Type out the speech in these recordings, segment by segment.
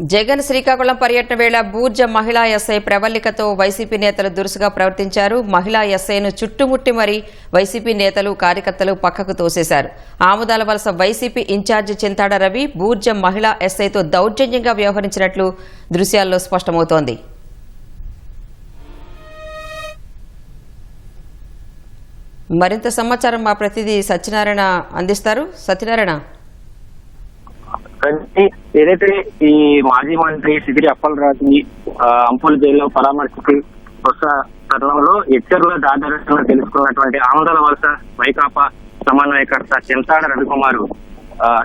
జగన్ శ్రీకాకుళం పర్యటన వేళ బూర్జ మహిళా ఎస్ఐ ప్రవల్లికతో వైసీపీ నేతలు దురుసుగా ప్రవర్తించారు. మహిళా ఎస్ఐను చుట్టుముట్టి మరీ వైసీపీ నేతలు కార్యకర్తలు పక్కకు తోసేశారు. ఆముదాల వలస వైసీపీ ఇన్ఛార్జి చింతాడ రవి బూర్జ మహిళా ఎస్ఐతో దౌర్జన్యంగా వ్యవహరించినట్లు దృశ్యాల్లో స్పష్టమవుతోంది. మరింత సమాచారం మా ప్రతినిధి సత్యనారాయణ అందిస్తారు. సత్యనారాయణ, ఏదైతే ఈ మాజీ మంత్రి సిదిరి అప్పలరాజుని అంపోల జైల్లో పరామర్శకి వస్తున్న తరుణంలో ఎచ్చర్ల దాదాపు తెలుసుకున్నటువంటి ఆముదాల వలస వైకాపా సమన్వయకర్త చింతాడ రవికుమార్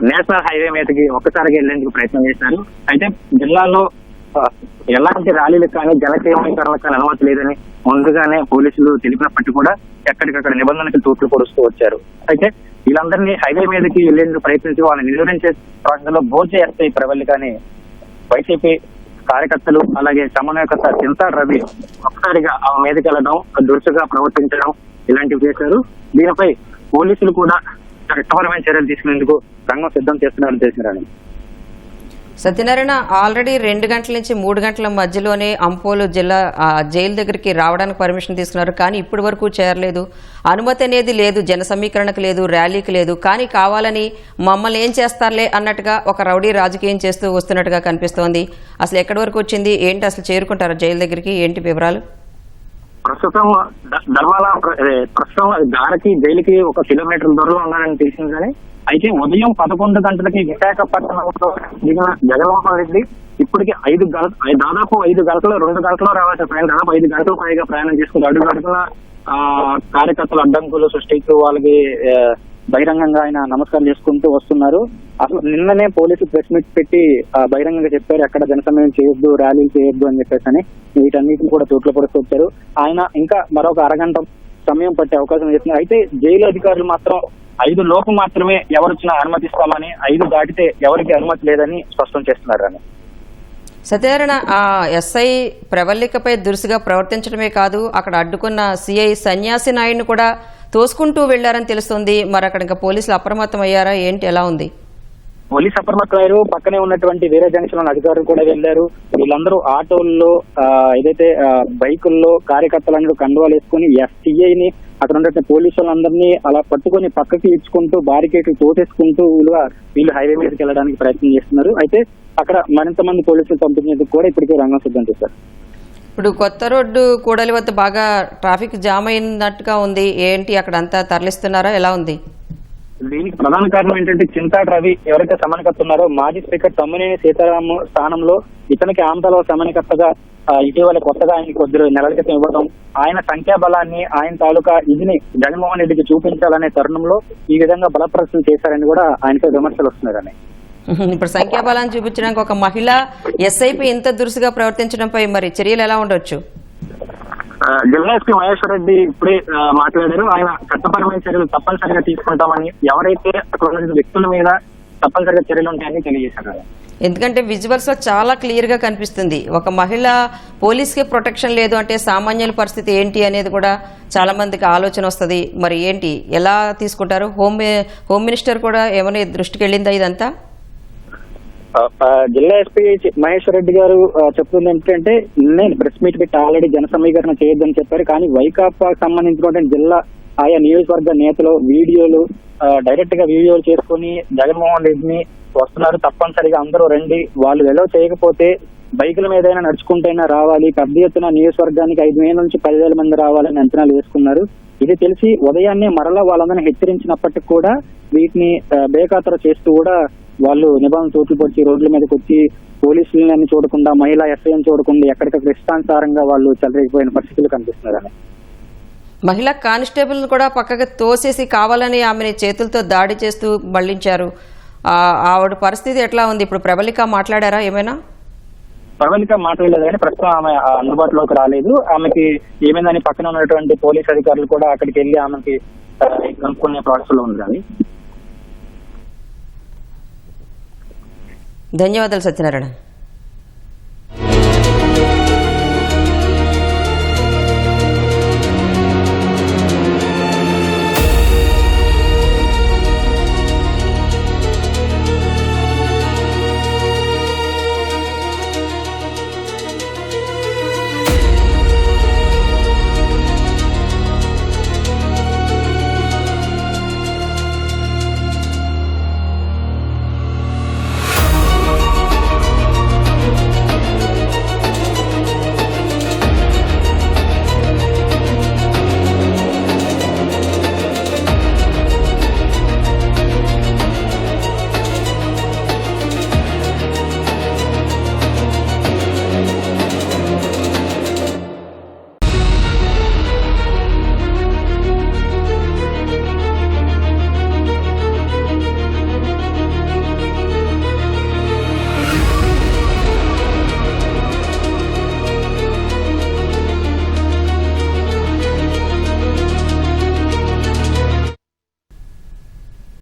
నేషనల్ హైవే మీదకి ఒక్కసారిగా వెళ్లేందుకు ప్రయత్నం చేశారు. అయితే జిల్లాలో ఎలాంటి ర్యాలీలకు కానీ జనసేవీకరణకు కానీ అనుమతి లేదని ముందుగానే పోలీసులు తెలిపినప్పటికీ కూడా ఎక్కడికక్కడ నిబంధనలకు తూట్లు పొడుస్తూ వచ్చారు. అయితే వీళ్ళందరినీ హైవే మీదకి వెళ్లేందుకు ప్రయత్నించి వాళ్ళని నిలువరించే ప్రాంతంలో బూర్జ ఎస్ఐ ప్రవల్లికని వైసీపీ కార్యకర్తలు అలాగే సమన్వయకర్త చింతాడ రవి ఒక్కసారిగా ఆమె మీదకి వెళ్లడం, దురుసుగా ప్రవర్తించడం ఇలాంటివి చేశారు. దీనిపై పోలీసులు కూడా చట్టపరమైన చర్యలు తీసుకునేందుకు రంగం సిద్ధం చేస్తున్నారని సత్యనారాయణ, ఆల్రెడీ 2 గంటల నుంచి 3 గంటల మధ్యలోనే అంపోలు జిల్లా జైలు దగ్గరికి రావడానికి పర్మిషన్ తీసుకున్నారు. కానీ ఇప్పటి వరకు చేరలేదు. అనుమతి అనేది లేదు, జన సమీకరణకు లేదు, ర్యాలీకి లేదు. కానీ కావాలని మమ్మల్ని ఏం చేస్తారులే అన్నట్టుగా ఒక రౌడీ రాజకీయం చేస్తూ వస్తున్నట్టుగా కనిపిస్తోంది. అసలు ఎక్కడి వరకు వచ్చింది ఏంటి, అసలు చేరుకుంటారా జైలు దగ్గరికి, ఏంటి వివరాలు? ప్రస్తుతం దారికి జైలుకి 1 కిలోమీటర్ దూరంలో ఉన్నారని తెలిసింది. కానీ అయితే ఉదయం 11 గంటలకి విశాఖపట్నంలో దిగిన జగన్మోహన్ రెడ్డి ఇప్పటికి దాదాపు 5 గంటలు 2 గంటల్లో రావాల్సిన ప్రయాణం దాదాపు 5 గంటల పైగా ప్రయాణం చేసుకుంటూ అడుగు అడుగున కార్యకర్తలు అడ్డంకులు సృష్టిస్తూ వాళ్ళకి బహిరంగంగా ఆయన నమస్కారం చేసుకుంటూ వస్తున్నారు. అసలు నిన్ననే పోలీసులు ప్రెస్ మీట్ పెట్టి బహిరంగంగా చెప్పారు ఎక్కడ జనసమయం చేయొద్దు, ర్యాలీలు చేయొద్దు అని చెప్పేసి అని. వీటన్నిటిని కూడా తూట్లు పొడుస్తూ వచ్చారు. ఆయన ఇంకా మరొక అరగంట సమయం పట్టే అవకాశం చేస్తున్నారు. అయితే జైలు అధికారులు మాత్రం 5 లోపు మాత్రమే ఎవరొచ్చినా అనుమతిస్తామని, 5 దాటితే ఎవరికి అనుమతి లేదని స్పష్టం చేస్తున్నారని. సత్యనారాయణ, ఆ ఎస్ఐ ప్రవల్లికపై దురుసుగా ప్రవర్తించడమే కాదు, అక్కడ అడ్డుకున్న సిఐ సన్యాసి నాయుడిని కూడా తోసుకుంటూ వెళ్లారని తెలుస్తుంది. మరి అక్కడ ఇంకా పోలీసులు అప్రమత్తం అయ్యారా, ఏంటి, ఎలా ఉంది? పోలీసు అప్రమత్తమయ్యారు. పక్కనే ఉన్నటువంటి వేరే జంక్షన్ లో అధికారులు కూడా వెళ్లారు. వీళ్ళందరూ ఆటోల్లో ఏదైతే బైకుల్లో కార్యకర్తలందరూ కండువాలు వేసుకుని ఎస్టీఐని అక్కడ ఉన్నటువంటి పోలీసు వాళ్ళందరినీ అలా పట్టుకుని పక్కకి ఇచ్చుకుంటూ బారికేట్లు తోసేసుకుంటూ వీళ్ళు హైవే మీదకి వెళ్ళడానికి ప్రయత్నం చేస్తున్నారు. అయితే అక్కడ మరింత మంది పోలీసులు పంపించేందుకు కూడా ఇప్పటికే రంగం సిద్ధం చేశారు. ఇప్పుడు కొత్త రోడ్డు కూడలి వద్ద బాగా ట్రాఫిక్ జామ్ అయినట్టుగా ఉంది. ఏంటి, అక్కడ అంతా తరలిస్తున్నారా, ఎలా ఉంది? దీనికి ప్రధాన కారణం ఏంటంటే చింతాడ రవి ఎవరైతే సమన్వయకర్త ఉన్నారో మాజీ స్పీకర్ తమ్మినేని సీతారాం స్థానంలో ఇతనికి ఆమదాల సమన్వయకర్తగా ఇటీవల కొత్తగా ఆయనకి 2 నెలల క్రితం ఇవ్వడం, ఆయన సంఖ్యాబలాన్ని ఆయన తాలూకా ఇదిని జగన్మోహన్ రెడ్డికి చూపించాలనే తరుణంలో ఈ విధంగా బలప్రదర్శన చేశారని కూడా ఆయనపై విమర్శలు వస్తున్నారని. ఇప్పుడు సంఖ్యాబలాన్ని చూపించడానికి ఒక మహిళ ఎస్ఐపై ఇంత దురుసుగా ప్రవర్తించడంపై మరి చర్యలు ఎలా ఉండొచ్చు? జిల్లా ఎస్పీ మహేశ్వర్ రెడ్డి ఇప్పుడే మాట్లాడారు. ఆయన చట్టపరమైన చర్యలు తప్పనిసరిగా తీసుకుంటామని, ఎవరైతే అక్కడ ఉన్న వ్యక్తుల మీద తప్పనిసరిగా చర్యలు ఉంటాయని తెలియజేశారు. ఎందుకంటే విజువల్స్ లో చాలా క్లియర్ గా కనిపిస్తుంది. ఒక మహిళ పోలీస్కి ప్రొటెక్షన్ లేదు అంటే సామాన్యుల పరిస్థితి ఏంటి అనేది కూడా చాలా మందికి ఆలోచన వస్తుంది. మరి ఏంటి, ఎలా తీసుకుంటారు? హోమ్ మినిస్టర్ కూడా ఏమైనా దృష్టికి వెళ్ళిందా ఇదంతా? జిల్లా ఎస్పీ మహేశ్వర్ రెడ్డి గారు చెప్తుంది ఏంటంటే నేను ప్రెస్ మీట్ పెట్టి ఆల్రెడీ జన సమీకరణ చేయొద్దని చెప్పారు. కానీ వైకాపా సంబంధించినటువంటి జిల్లా ఆయా నియోజకవర్గ నేతలు వీడియోలు డైరెక్ట్ గా వీడియోలు చేసుకుని జగన్మోహన్ రెడ్డిని వస్తున్నారు, తప్పనిసరిగా అందరూ రండి, వాళ్ళు ఎలా చేయకపోతే బైకుల మీదైనా నడుచుకుంటైనా రావాలి, పెద్ద ఎత్తున నియోజకవర్గానికి 5,000 నుంచి 10,000 మంది రావాలని అంచనాలు వేసుకున్నారు. ఇది తెలిసి ఉదయాన్నే మరలా వాళ్ళందరినీ హెచ్చరించినప్పటికీ కూడా వీటిని బేఖాతరు చేస్తూ కూడా వాళ్ళు నిబంధన తూట్లు పొడిచి రోడ్ల మీదకి వచ్చి పోలీసులని చూడకుండా, మహిళా ఎస్ఐని చూడకుండా ఎక్కడికక్కడ ఇష్టానుసారంగా వాళ్ళు చెలరేగిపోయిన పరిస్థితులు కనిపిస్తున్నారని. మహిళా కానిస్టేబుల్ కూడా పక్కగా తోసేసి కావాలని ఆమెని చేతులతో దాడి చేస్తూ మళ్లించారు. ఆవిడ పరిస్థితి ఎట్లా ఉంది? ఇప్పుడు ప్రవల్లిక మాట్లాడారా ఏమైనా? ప్రవల్లిక మాట్లాడలేదు కానీ ప్రస్తుతం ఆమె అందుబాటులోకి రాలేదు. ఆమెకి ఏమైందని పక్కన ఉన్నటువంటి పోలీస్ అధికారులు కూడా అక్కడికి వెళ్లి ఆమెకి కనుక్కునే ప్రాసెస్ లో ఉంది. ధన్యవాదాలు సత్యనారాయణ.